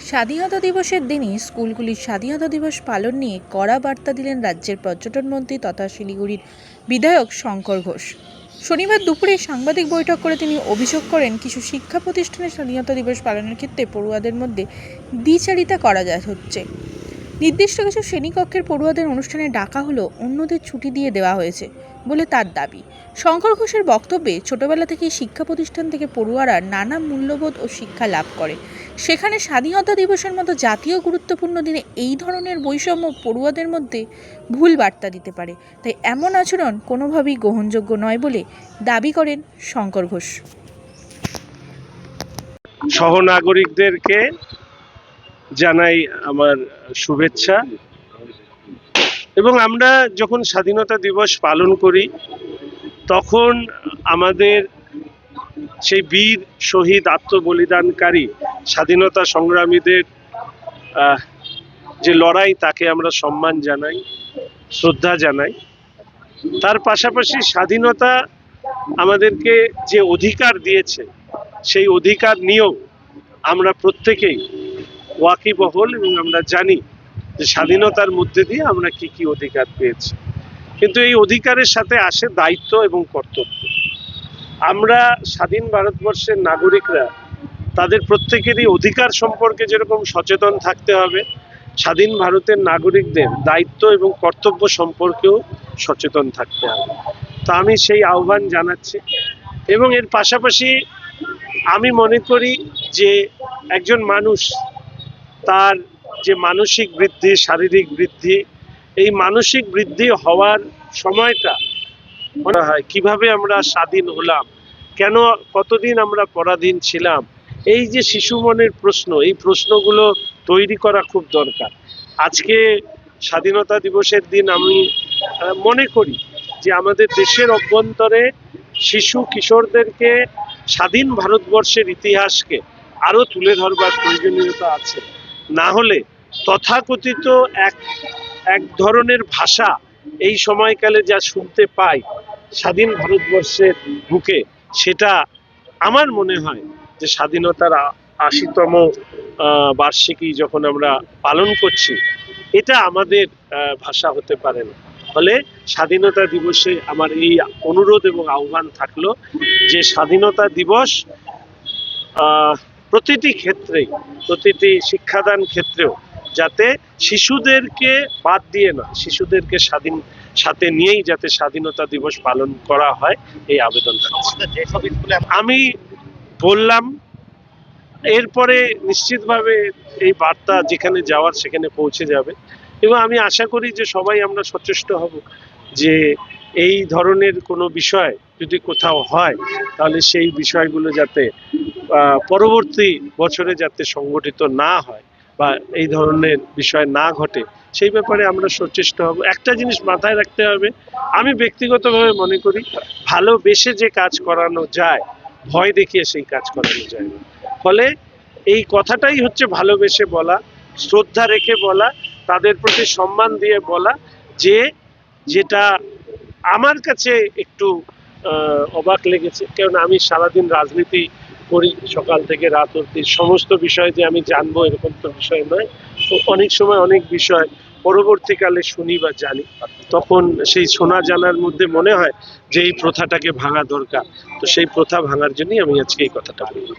স্বাধীনতা দিবসের দিনই স্কুলগুলির স্বাধীনতা দিবস পালন নিয়ে কড়া বার্তা দিলেন রাজ্যের পর্যটন মন্ত্রী তথা শিলিগুড়ির বিধায়ক শঙ্কর ঘোষ। শনিবার দুপুরে সাংবাদিক বৈঠক করে তিনি অভিযোগ করেন কিছু শিক্ষা প্রতিষ্ঠানে স্বাধীনতা দিবস পালনের ক্ষেত্রে পড়ুয়াদের মধ্যে দ্বিচারিতা করা হচ্ছে। নির্দিষ্ট কিছু শ্রেণীকক্ষের পড়ুয়াদের অনুষ্ঠানে ডাকা হলো, অন্যদের ছুটি দিয়ে দেওয়া হয়েছে বলে তার দাবি। শঙ্কর ঘোষের বক্তব্যে ছোটবেলা থেকেই শিক্ষা প্রতিষ্ঠান থেকে পড়ুয়ারা নানা মূল্যবোধ ও শিক্ষা লাভ করে, সেখানে স্বাধীনতা দিবসের মতো জাতীয় গুরুত্বপূর্ণ দিনে এই ধরনের বৈষম্য পড়ুয়াদের মধ্যে ভুল বার্তা দিতে পারে, তাই এমন আচরণ কোনোভাবেই গ্রহণযোগ্য নয় বলে দাবি করেন শঙ্কর ঘোষ। সহনাগরিকদেরকে জানাই আমার শুভেচ্ছা। এবং আমরা যখন স্বাধীনতা দিবস পালন করি তখন আমাদের সেই বীর শহীদ আত্মবলিদানকারী স্বাধীনতা সংগ্রামীদের যে লড়াই, তাকে আমরা সম্মান জানাই, শ্রদ্ধা জানাই। তার পাশাপাশি স্বাধীনতা আমাদেরকে যে অধিকার দিয়েছে সেই অধিকার নিয়েও আমরা প্রত্যেকেই ওয়াকিবহল এবং আমরা জানি যে স্বাধীনতার মধ্যে দিয়ে আমরা কি কি অধিকার পেয়েছি। কিন্তু এই অধিকারের সাথে আসে দায়িত্ব এবং কর্তব্য। আমরা স্বাধীন ভারতবর্ষের নাগরিকরা তাদের প্রত্যেকেরই অধিকার সম্পর্কে যেরকম সচেতন থাকতে হবে, স্বাধীন ভারতের নাগরিকদের দায়িত্ব এবং কর্তব্য সম্পর্কেও সচেতন থাকতে হবে। তো আমি সেই আহ্বান জানাচ্ছি। এবং এর পাশাপাশি আমি মনে করি যে একজন মানুষ তার যে মানসিক বৃদ্ধি, শারীরিক বৃদ্ধি, এই মানসিক বৃদ্ধি হওয়ার সময়টা মনে হয় কিভাবে আমরা স্বাধীন হলাম, কেন কতদিন আমরা পরাধীন ছিলাম, এই যে শিশু মনের প্রশ্ন, এই প্রশ্নগুলো তৈরি করা খুব দরকার। আজকে স্বাধীনতা দিবসের দিন আমি মনে করি যে আমাদের দেশের অভ্যন্তরে শিশু কিশোরদেরকে স্বাধীন ভারতবর্ষের ইতিহাসকে আরো তুলে ধরবার প্রয়োজনীয়তা আছে। না হলে তথাকথিত এক ধরনের ভাষা এই সময়কালে যা শুনতে পাই স্বাধীন ভারতবর্ষের বুকে, সেটা আমার মনে হয় যে স্বাধীনতার ৮০তম বার্ষিকী যখন আমরা পালন করছি, এটা আমাদের ভাষা হতে পারে না। ফলে স্বাধীনতা দিবসে আমার এই অনুরোধ এবং আহ্বান থাকলো যে স্বাধীনতা দিবস প্রতিটি ক্ষেত্রেই, প্রতিটি শিক্ষাদান ক্ষেত্রেও যাতে শিশুদেরকে বাদ দিয়ে না, শিশুদেরকে সাথে নিয়েই যাতে স্বাধীনতা দিবস পালন করা হয়, এই আবেদন আমি বললাম। এরপরে নিশ্চিতভাবে এই বার্তা যেখানে যাওয়ার সেখানে পৌঁছে যাবে এবং আমি আশা করি যে সবাই আমরা সচেষ্ট হব যে এই ধরনের কোনো বিষয় যদি কোথাও হয় তাহলে সেই বিষয়গুলো যাতে পরবর্তী বছরে যাতে সংগঠিত না হয় বা এই ধরনের বিষয় না ঘটে, সেই ব্যাপারে আমরা সচেষ্ট হব। একটা জিনিস মাথায় রাখতে হবে, আমি ব্যক্তিগতভাবে মনে করি ভালোবেসে যে কাজ করানো যায়, ভয় দেখিয়ে সেই কাজ করানো যায় না। ফলে এই কথাটাই হচ্ছে ভালোবেসে বলা, শ্রদ্ধা রেখে বলা, তাদের প্রতি সম্মান দিয়ে বলা, যে যেটা আমার কাছে একটু অবাক লেগেছে। কারণ আমি সারাদিন রাজনীতি করি, সকাল থেকে রাত অবধি সমস্ত বিষয় যে আমি জানবো এরকম তো বিষয় নয়। তো অনেক সময় অনেক বিষয় পরবর্তীকালে শুনি বা জানি, তখন সেই শোনা জানার মধ্যে মনে হয় যে এই প্রথাটাকে ভাঙা দরকার। তো সেই প্রথা ভাঙার জন্যই আমি আজকে এই কথাটা বলি।